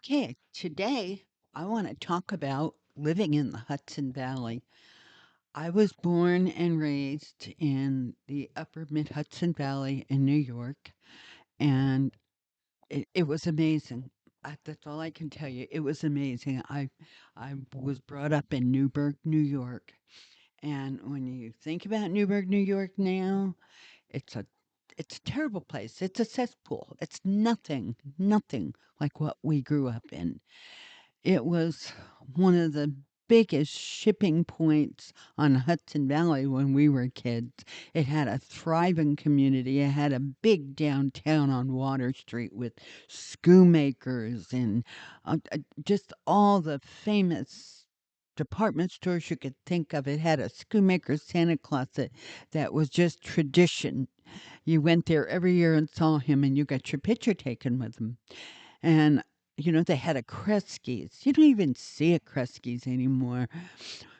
Okay, today I want to talk about living in the Hudson Valley. I was born and raised in the upper mid Hudson Valley in New York, and it was amazing. That's all I can tell you. It was amazing. I was brought up in Newburgh, New York, and when you think about Newburgh, New York now, it's a it's a terrible place. It's a cesspool. It's nothing like what we grew up in. It was one of the biggest shipping points on Hudson Valley when we were kids. It had a thriving community. It had a big downtown on Water Street with schoonmakers and just all the famous department stores you could think of. It had a schoonmaker Santa Claus that was just tradition. You went there every year and saw him, and you got your picture taken with him. And, they had a Kresge's. You don't even see a Kresge's anymore.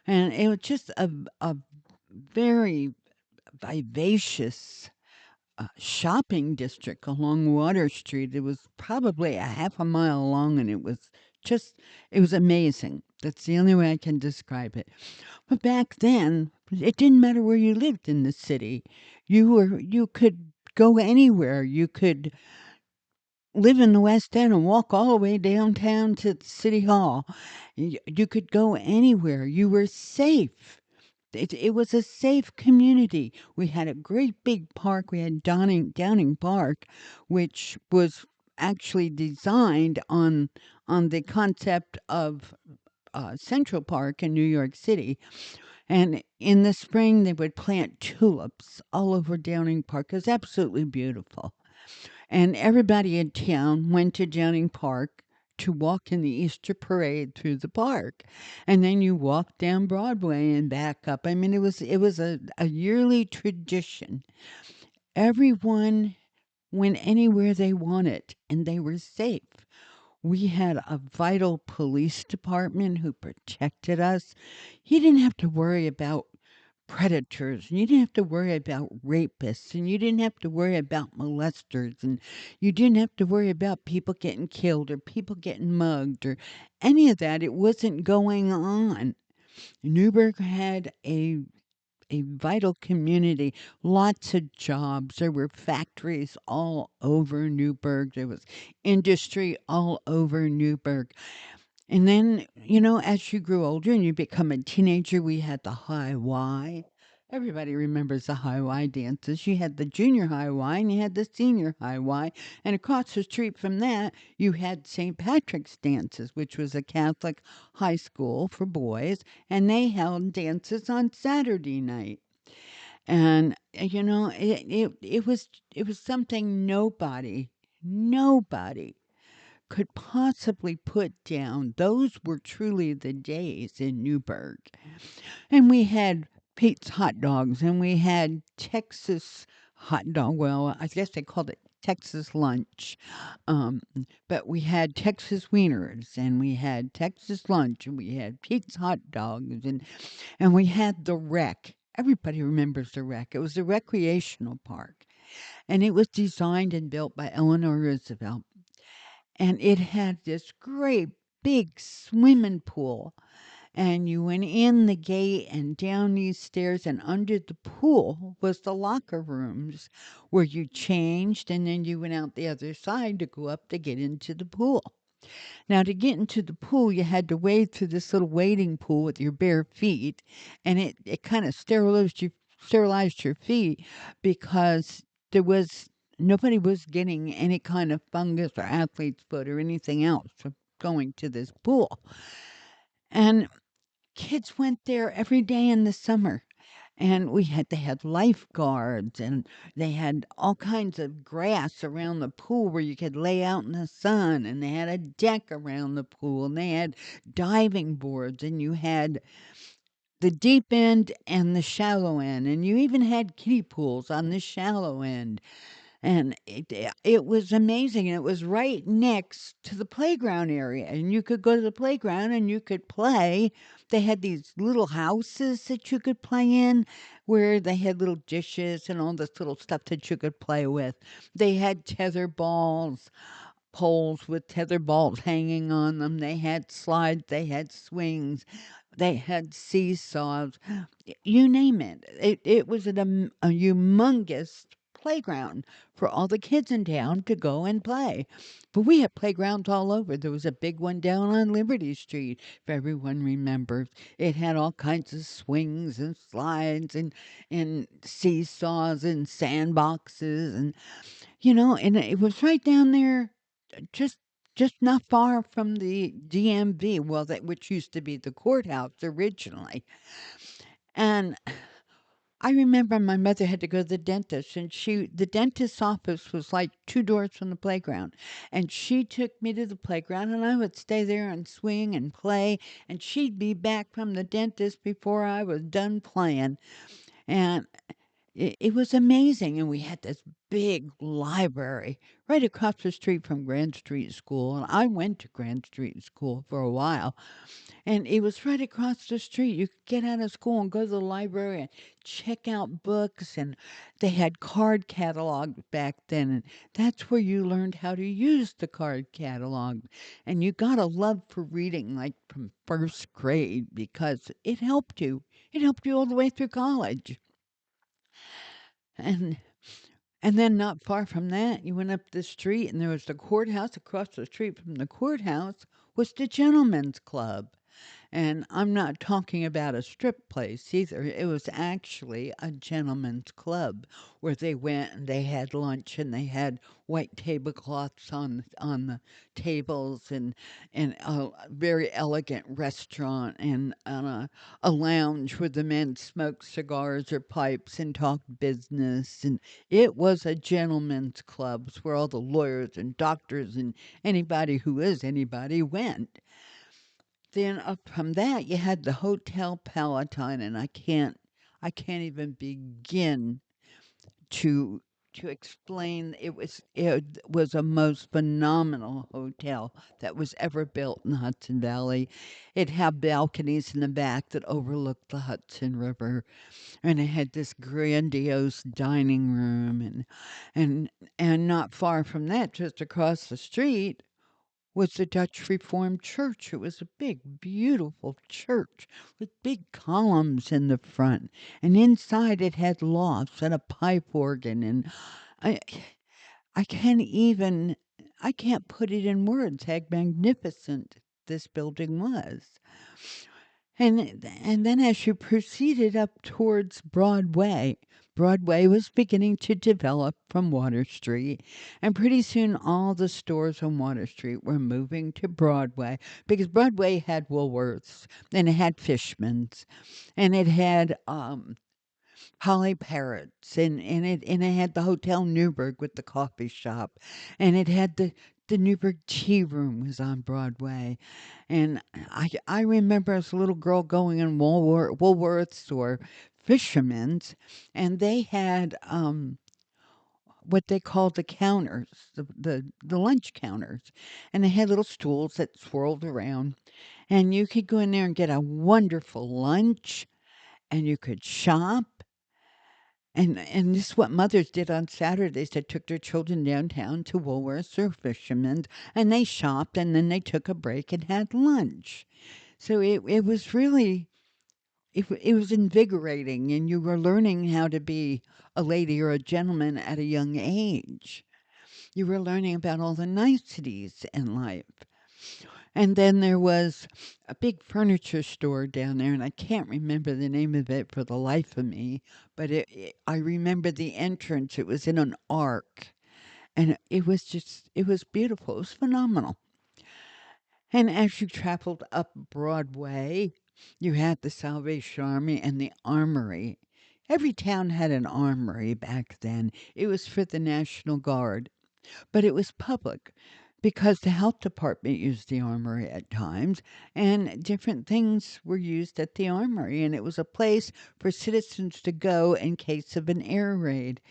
And it was just a very vivacious shopping district along Water Street. It was probably a half a mile long, and it was amazing. That's the only way I can describe it. But back then, it didn't matter where you lived in the city. You could go anywhere. You could live in the West End and walk all the way downtown to City Hall. You could go anywhere. You were safe. It was a safe community. We had a great big park. We had Downing Park, which was actually designed on the concept of Central Park in New York City. And in the spring, they would plant tulips all over Downing Park. It was absolutely beautiful. And everybody in town went to Downing Park to walk in the Easter parade through the park. And then you walked down Broadway and back up. I mean, it was a yearly tradition. Everyone went anywhere they wanted and they were safe. We had a vital police department who protected us. You didn't have to worry about predators, and you didn't have to worry about rapists, and you didn't have to worry about molesters, and you didn't have to worry about people getting killed or people getting mugged or any of that. It wasn't going on. Newburgh had a vital community, lots of jobs. There were factories all over Newburgh. There was industry all over Newburgh. And then, as you grew older and you become a teenager, we had the high Y. Everybody remembers the high Y dances. You had the junior high Y and you had the senior high Y. And across the street from that, you had St. Patrick's dances, which was a Catholic high school for boys. And they held dances on Saturday night. And, it was something nobody could possibly put down. Those were truly the days in Newburgh. And we had Pete's hot dogs and we had Texas hot dog. Well, I guess they called it Texas lunch. Um, but we had Texas wieners and we had Texas lunch and we had Pete's hot dogs and we had the Rec. Everybody remembers the Rec. It was a recreational park and it was designed and built by Eleanor Roosevelt, and it had this great big swimming pool. And you went in the gate and down these stairs, and under the pool was the locker rooms where you changed, and then you went out the other side to go up to get into the pool. Now, to get into the pool, you had to wade through this little wading pool with your bare feet, and it kind of sterilized your feet because there was nobody was getting any kind of fungus or athlete's foot or anything else from going to this pool. And kids went there every day in the summer. And they had lifeguards and they had all kinds of grass around the pool where you could lay out in the sun, and they had a deck around the pool, and they had diving boards, and you had the deep end and the shallow end, and you even had kiddie pools on the shallow end. And it was amazing, and it was right next to the playground area, and you could go to the playground and you could play. They had these little houses that you could play in, where they had little dishes and all this little stuff that you could play with. They had tether balls. poles with tether balls hanging on them. They had slides, they had swings, they had seesaws, you name it. It was a humongous playground for all the kids in town to go and play. But we had playgrounds all over. There was a big one down on Liberty Street, if everyone remembers. It had all kinds of swings and slides and seesaws and sandboxes and and it was right down there, just just not far from the DMV, well, that which used to be the courthouse originally. And I remember my mother had to go to the dentist, and the dentist's office was like two doors from the playground. And she took me to the playground, and I would stay there and swing and play, and she'd be back from the dentist before I was done playing. And it was amazing, and we had this big library right across the street from Grand Street School, and I went to Grand Street School for a while, and it was right across the street. You could get out of school and go to the library and check out books, and they had card catalogs back then, and that's where you learned how to use the card catalog. And you got a love for reading, like from first grade, because it helped you. It helped you all the way through college. And And then not far from that, you went up the street and there was the courthouse. Across the street from the courthouse was the gentlemen's club. And I'm not talking about a strip place either. It was actually a gentleman's club where they went and they had lunch and they had white tablecloths on the tables and a very elegant restaurant and a lounge where the men smoked cigars or pipes and talked business. And it was a gentleman's club where all the lawyers and doctors and anybody who is anybody went. Then up from that, you had the Hotel Palatine, and I can't even begin to explain. It was a most phenomenal hotel that was ever built in the Hudson Valley. It had balconies in the back that overlooked the Hudson River, and it had this grandiose dining room, and not far from that, just across the street, was the Dutch Reformed Church. It was a big, beautiful church with big columns in the front. And inside it had lofts and a pipe organ. And I, I can't even, I can't put it in words how magnificent this building was. And then as you proceeded up towards Broadway, Broadway was beginning to develop from Water Street, and pretty soon all the stores on Water Street were moving to Broadway because Broadway had Woolworths and it had Fishman's and it had Holly Parrots and it had the Hotel Newburgh with the coffee shop, and it had the Newburgh Tea Room was on Broadway, and I remember as a little girl going in Woolworths or Fisherman's, and they had what they called the counters, the lunch counters, and they had little stools that swirled around, and you could go in there and get a wonderful lunch, and you could shop. And this is what mothers did on Saturdays. They took their children downtown to Woolworths or Fisherman's, and they shopped, and then they took a break and had lunch. So it was really it was invigorating, and you were learning how to be a lady or a gentleman at a young age. You were learning about all the niceties in life. And then there was a big furniture store down there, and I can't remember the name of it for the life of me, but I remember the entrance. It was in an arc, and it was beautiful. It was phenomenal. And as you traveled up Broadway, you had the Salvation Army and the Armory. Every town had an armory back then. It was for the National Guard, but it was public because the health department used the armory at times, and different things were used at the armory, and it was a place for citizens to go in case of an air raid.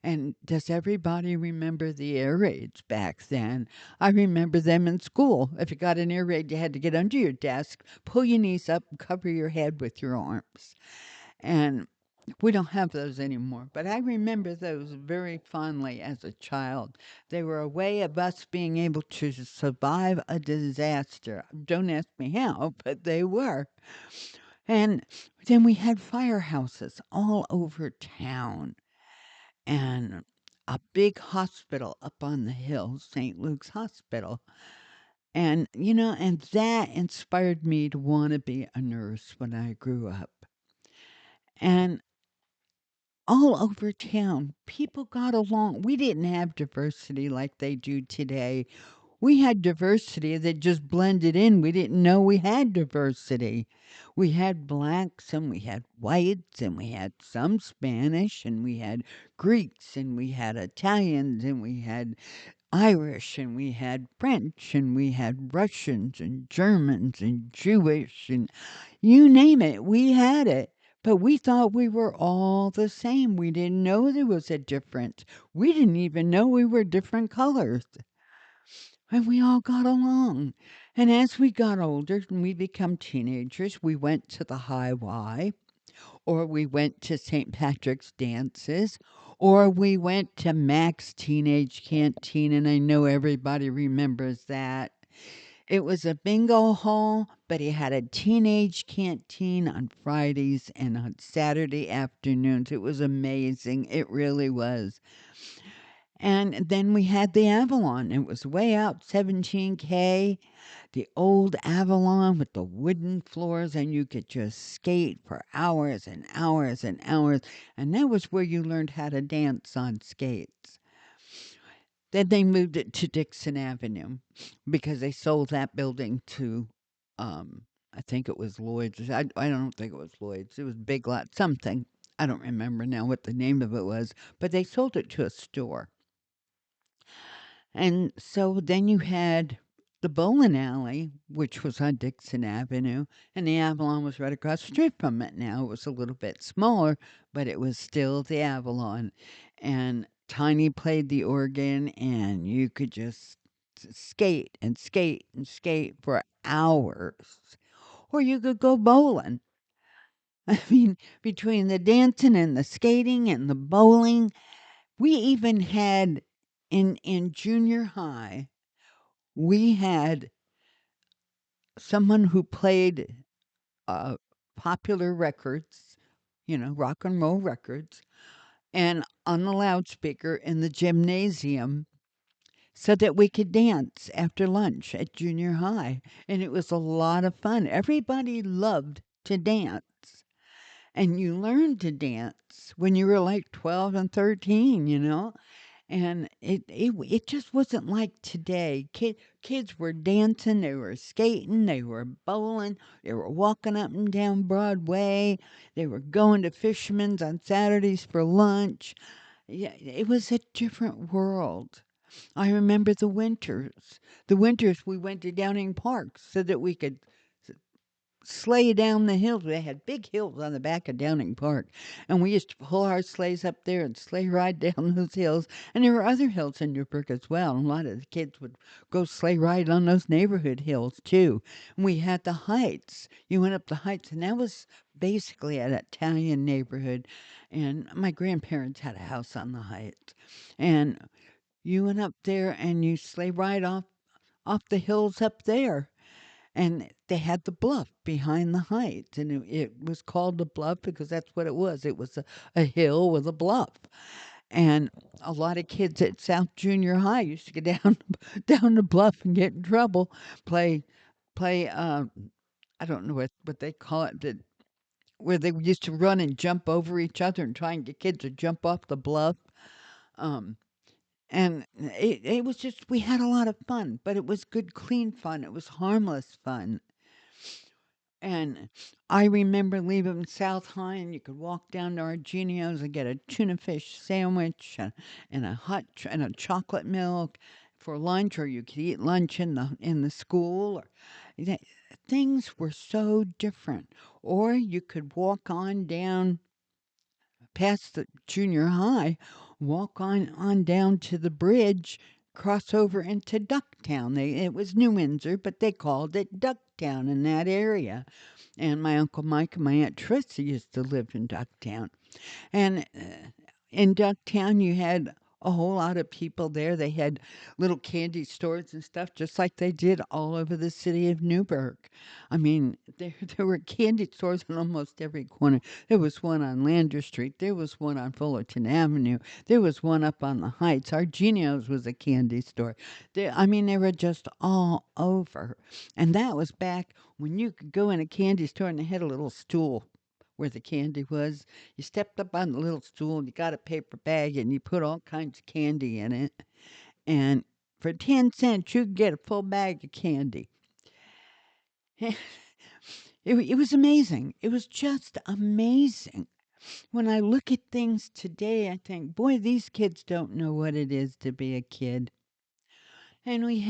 And does everybody remember the air raids back then? I remember them in school. If you got an air raid, you had to get under your desk, pull your knees up, and cover your head with your arms. And We don't have those anymore, but I remember those very fondly as a child. They were a way of us being able to survive a disaster. Don't ask me how, but they were. And then we had firehouses all over town and a big hospital up on the hill, St. Luke's Hospital. And, and that inspired me to want to be a nurse when I grew up. And all over town, people got along. We didn't have diversity like they do today. We had diversity that just blended in. We didn't know we had diversity. We had blacks and we had whites and we had some Spanish and we had Greeks and we had Italians and we had Irish and we had French and we had Russians and Germans and Jewish and you name it, we had it. But we thought we were all the same. We didn't know there was a difference. We didn't even know we were different colors. And we all got along. And as we got older and we become teenagers, we went to the High Y, or we went to St. Patrick's dances, or we went to Mac's Teenage Canteen, and I know everybody remembers that. It was a bingo hall, but he had a teenage canteen on Fridays and on Saturday afternoons. It was amazing. It really was. And then we had the Avalon. It was way out 17K, the old Avalon with the wooden floors, and you could just skate for hours and hours and hours. And that was where you learned how to dance on skates. Then they moved it to Dixon Avenue because they sold that building to, I think it was Lloyd's. I don't think it was Lloyd's. It was Big Lot something. I don't remember now what the name of it was, but they sold it to a store. And so then you had the bowling alley, which was on Dixon Avenue, and the Avalon was right across the street from it now. It was a little bit smaller, but it was still the Avalon. And Tiny played the organ, and you could just skate and skate and skate for hours. Or you could go bowling. I mean, between the dancing and the skating and the bowling, we even had in junior high, we had someone who played uh, popular records, rock and roll records, and on the loudspeaker in the gymnasium so that we could dance after lunch at junior high. And it was a lot of fun. Everybody loved to dance. And you learned to dance when you were like 12 and 13. And it just wasn't like today. Kids were dancing, they were skating, they were bowling, they were walking up and down Broadway, they were going to Fisherman's on Saturdays for lunch. Yeah, it was a different world. I remember the winters. The winters we went to Downing Park so that we could sleigh down the hills. They had big hills on the back of Downing Park, and we used to pull our sleighs up there and sleigh ride down those hills. And there were other hills in Newburgh as well. And a lot of the kids would go sleigh ride on those neighborhood hills too. And we had the Heights. You went up the Heights, and that was basically an Italian neighborhood. And my grandparents had a house on the Heights, and you went up there and you sleigh ride off the hills up there, and they had the bluff behind the heights, and it was called the bluff because that's what it was. It was a hill with a bluff. And a lot of kids at South Junior High used to get down down the bluff and get in trouble. Play I don't know what they call it, where they used to run and jump over each other and try and get kids to jump off the bluff. Um, and it was just, we had a lot of fun, but it was good, clean fun. It was harmless fun. And I remember leaving South High, and you could walk down to Argenio's and get a tuna fish sandwich and and a chocolate milk for lunch, or you could eat lunch in the school. Th- Things were so different. Or you could walk on down past the junior high, walk on down to the bridge cross over into Ducktown. It was New Windsor, but they called it Ducktown in that area. And my Uncle Mike and my Aunt Trissa used to live in Ducktown. And in Ducktown, you had a whole lot of people there. They had little candy stores and stuff, just like they did all over the city of Newburgh. I mean, there were candy stores on almost every corner. There was one on Lander Street. There was one on Fullerton Avenue. There was one up on the Heights. Argenio's was a candy store. I mean, they were just all over. And that was back when you could go in a candy store and they had a little stool where the candy was. You stepped up on the little stool and you got a paper bag and you put all kinds of candy in it. And for 10 cents, you could get a full bag of candy. It was amazing. It was just amazing. When I look at things today, I think, boy, these kids don't know what it is to be a kid. And we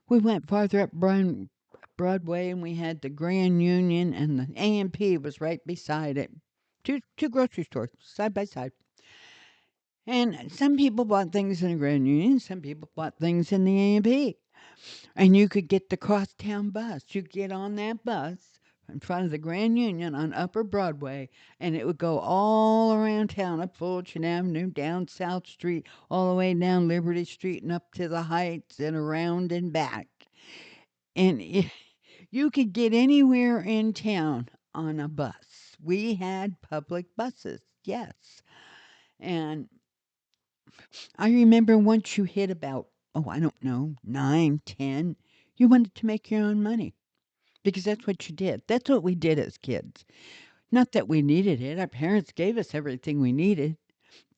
went farther up Broadway and we had the Grand Union and the A&P was right beside it. Two grocery stores side by side. And some people bought things in the Grand Union, some people bought things in the A&P. And you could get the crosstown bus. You could get on that bus in front of the Grand Union on Upper Broadway, and it would go all around town, up Fulton Avenue, down South Street, all the way down Liberty Street, and up to the Heights, and around and back. And you could get anywhere in town on a bus. We had public buses, yes. And I remember once you hit about, oh, I don't know, 9, 10, you wanted to make your own money because that's what you did. That's what we did as kids. Not that we needed it. Our parents gave us everything we needed.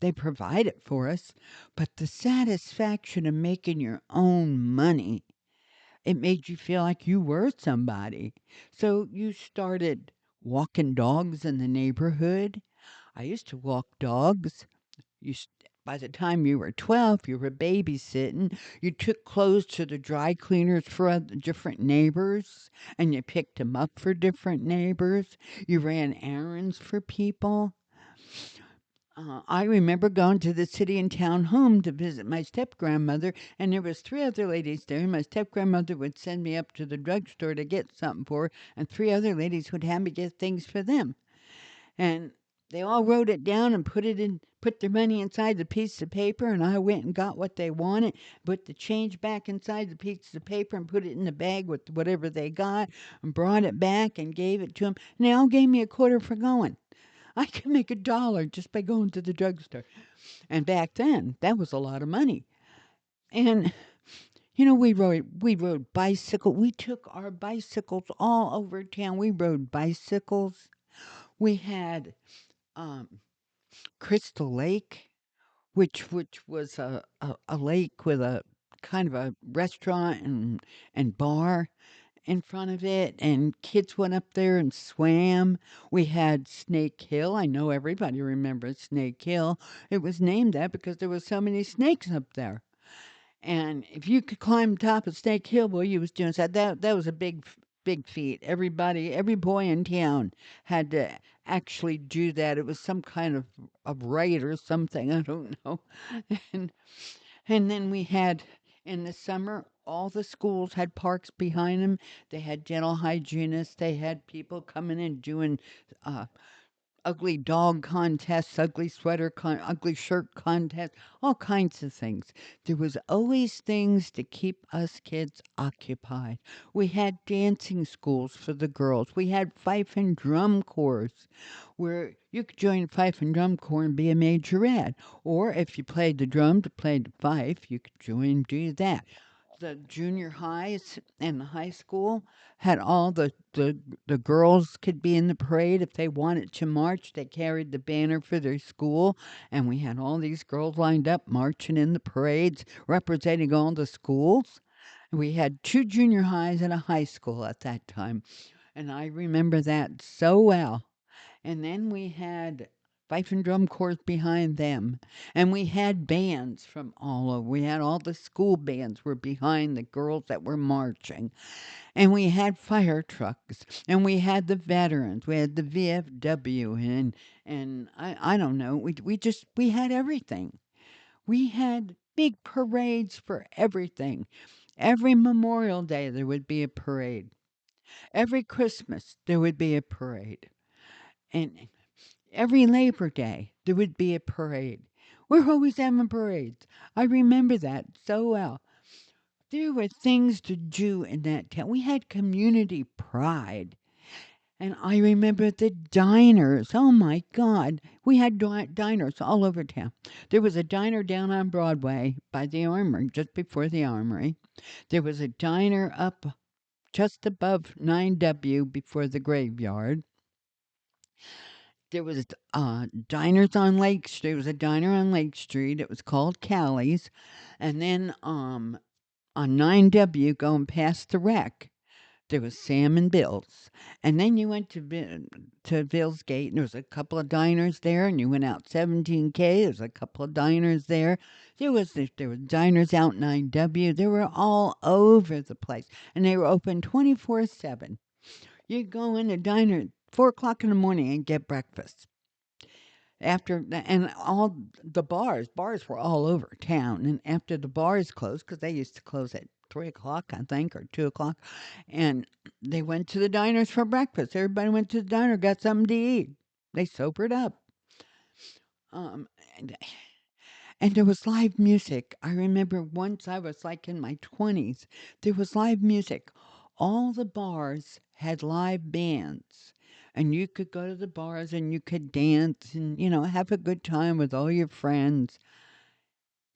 They provided for us. But the satisfaction of making your own money, it made you feel like you were somebody. So you started walking dogs in the neighborhood. I used to walk dogs. You st- by the time you were 12, you were babysitting. You took clothes to the dry cleaners for different neighbors, and you picked them up for different neighbors. You ran errands for people. I remember going to the city and town home to visit my step grandmother, and there was three other ladies there. My step grandmother would send me up to the drugstore to get something for her, and three other ladies would have me get things for them. And they all wrote it down and put their money inside the piece of paper, and I went and got what they wanted, put the change back inside the piece of paper and put it in the bag with whatever they got, and brought it back and gave it to them. And they all gave me a quarter for going. I could make $1 just by going to the drugstore. And back then, that was a lot of money. And we rode bicycle. We took our bicycles all over town. We rode bicycles. We had um, Crystal Lake, which was a lake with a kind of a restaurant and bar in front of it, and kids went up there and swam. We had Snake Hill. I know everybody remembers Snake Hill. It was named that because there were so many snakes up there. And if you could climb top of Snake Hill, boy, you was doing that. That was a big feat. Every boy in town had to actually do that. It was some kind of right or something. I don't know. And and then we had in the summer, all the schools had parks behind them. They had dental hygienists. They had people coming in doing uh, ugly dog contests, ugly shirt contests, all kinds of things. There was always things to keep us kids occupied. We had dancing schools for the girls. We had fife and drum corps where you could join fife and drum corps and be a majorette. Or if you played the drum to play the fife, you could join and do that. The junior highs and the high school had all the girls could be in the parade if they wanted to march. They carried the banner for their school, and we had all these girls lined up marching in the parades, representing all the schools. We had two junior highs and a high school at that time, and I remember that so well. And then we had fife and drum corps behind them. And we had bands from all over. We had all the school bands were behind the girls that were marching. And we had fire trucks. And we had the veterans. We had the VFW and I don't know. We had everything. We had big parades for everything. Every Memorial Day, there would be a parade. Every Christmas, there would be a parade. And every Labor Day, there would be a parade. We're always having parades. I remember that so well. There were things to do in that town. We had community pride. And I remember the diners. Oh my God. We had diners all over town. There was a diner down on Broadway by the Armory, just before the Armory. There was a diner up just above 9W before the graveyard. There was diners on Lake Street. There was a diner on Lake Street. It was called Callie's. And then on 9W going past the wreck, there was Sam and Bill's. And then you went to Bill's Gate, and there was a couple of diners there, and you went out 17K, there was a couple of diners there. There were diners out 9W. They were all over the place, and they were open 24/7. You'd go in the diner at 4 o'clock in the morning and get breakfast. And all the bars were all over town. And after the bars closed, because they used to close at 3 o'clock, I think, or 2 o'clock, and they went to the diners for breakfast. Everybody went to the diner, got something to eat. They sobered up. Um, and, and there was live music. I remember once I was like in my 20s, there was live music. All the bars had live bands. And you could go to the bars and you could dance and, have a good time with all your friends.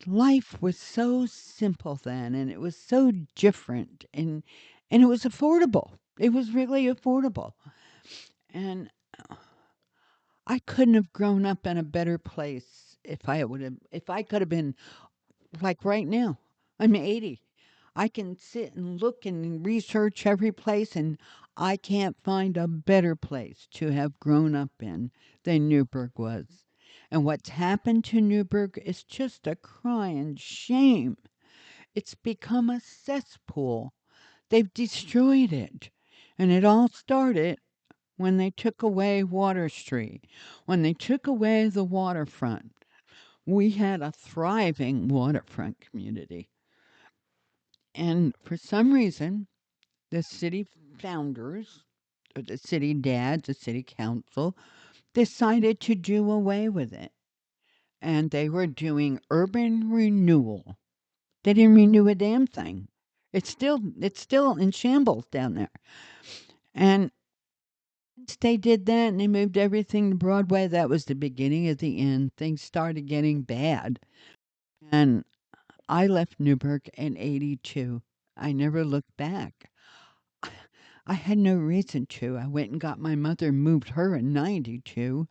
Life was so simple then, and it was so different, and it was affordable. It was really affordable. And I couldn't have grown up in a better place if I could have been like right now. I'm 80. I can sit and look and research every place, and I can't find a better place to have grown up in than Newburgh was. And what's happened to Newburgh is just a crying shame. It's become a cesspool. They've destroyed it. And it all started when they took away Water Street, when they took away the waterfront. We had a thriving waterfront community. And for some reason, the city founders, or the city dads, the city council, decided to do away with it. And they were doing urban renewal. They didn't renew a damn thing. It's still in shambles down there. And once they did that and they moved everything to Broadway, that was the beginning of the end. Things started getting bad. And I left Newburgh in 82. I never looked back. I had no reason to. I went and got my mother, moved her in 92,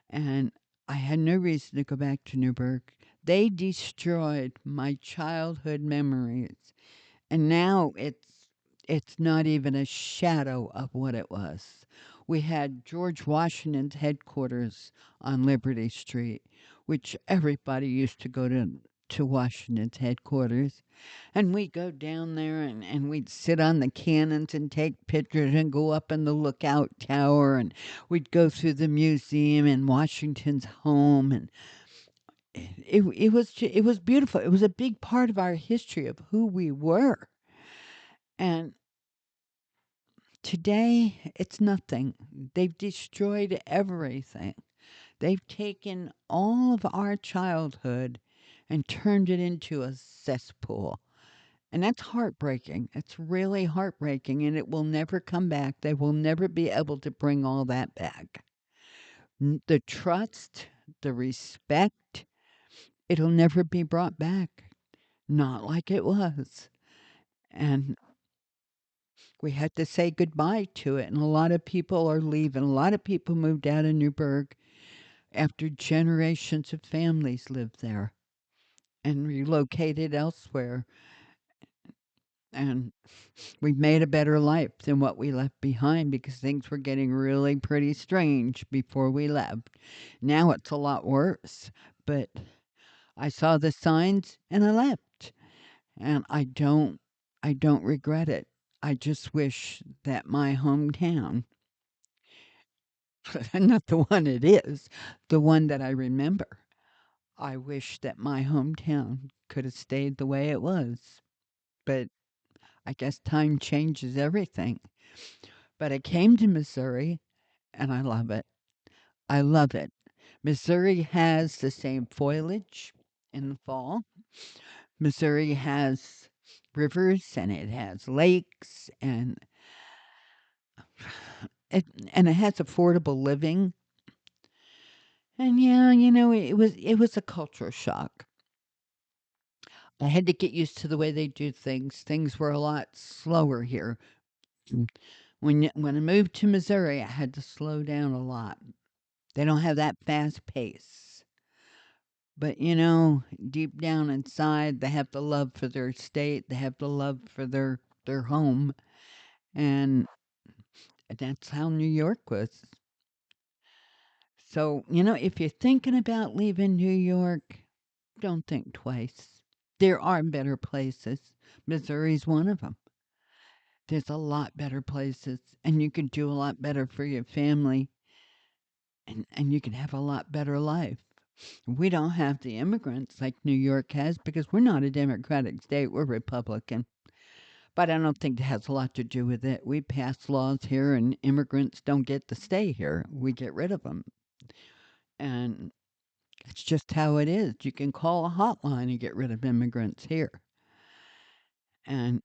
and I had no reason to go back to Newburgh. They destroyed my childhood memories. And now it's not even a shadow of what it was. We had George Washington's headquarters on Liberty Street, which everybody used to go to Washington's headquarters. And we'd go down there and we'd sit on the cannons and take pictures and go up in the lookout tower, and we'd go through the museum and Washington's home, and it was beautiful. It was a big part of our history of who we were. And today, it's nothing. They've destroyed everything. They've taken all of our childhood and turned it into a cesspool. And that's heartbreaking. It's really heartbreaking, and it will never come back. They will never be able to bring all that back. The trust, the respect, it'll never be brought back. Not like it was. And we had to say goodbye to it, and a lot of people are leaving. A lot of people moved out of Newburgh after generations of families lived there and relocated elsewhere. And we made a better life than what we left behind because things were getting really pretty strange before we left. Now it's a lot worse, but I saw the signs and I left. And I don't regret it. I just wish that my hometown, not the one it is, the one that I remember, I wish that my hometown could have stayed the way it was. But I guess time changes everything. But I came to Missouri and I love it. I love it. Missouri has the same foliage in the fall. Missouri has rivers and it has lakes it and it has affordable living. And yeah, it was a culture shock. I had to get used to the way they do things. Things were a lot slower here. When I moved to Missouri, I had to slow down a lot. They don't have that fast pace. But deep down inside, they have the love for their state. They have the love for their home, and that's how New York was. So if you're thinking about leaving New York, don't think twice. There are better places. Missouri's one of them. There's a lot better places, and you can do a lot better for your family, and you can have a lot better life. We don't have the immigrants like New York has because we're not a Democratic state, we're Republican. But I don't think it has a lot to do with it. We pass laws here, and immigrants don't get to stay here. We get rid of them. And it's just how it is. You can call a hotline and get rid of immigrants here. And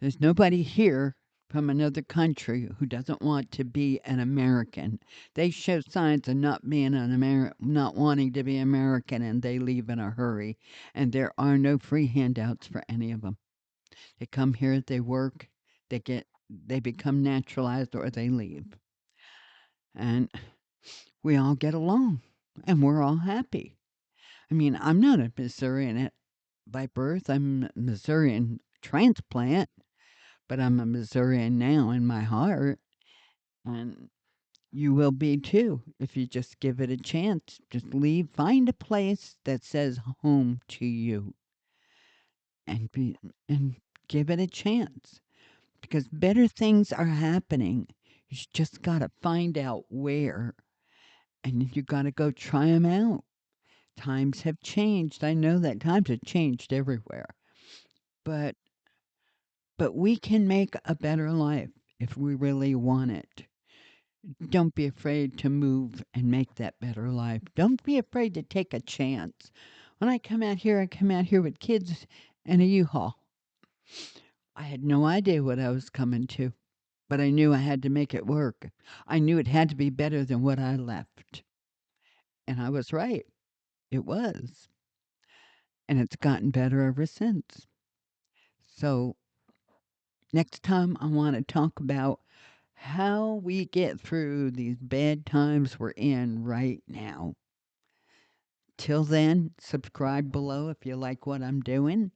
there's nobody here from another country who doesn't want to be an American. They show signs of not being not wanting to be American, and they leave in a hurry. And there are no free handouts for any of them. They come here, they work, they become naturalized, or they leave. And we all get along, and we're all happy. I mean, I'm not a Missourian by birth. I'm a Missourian transplant, but I'm a Missourian now in my heart, and you will be too if you just give it a chance. Just leave, find a place that says home to you, and be and give it a chance because better things are happening. You just got to find out where, and you got to go try them out. Times have changed. I know that times have changed everywhere, but we can make a better life if we really want it. Don't be afraid to move and make that better life. Don't be afraid to take a chance. When I come out here, I come out here with kids and a U-Haul. I had no idea what I was coming to, but I knew I had to make it work. I knew it had to be better than what I left. And I was right. It was. And it's gotten better ever since. So next time I want to talk about how we get through these bad times we're in right now. Till then, subscribe below if you like what I'm doing,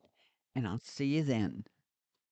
and I'll see you then.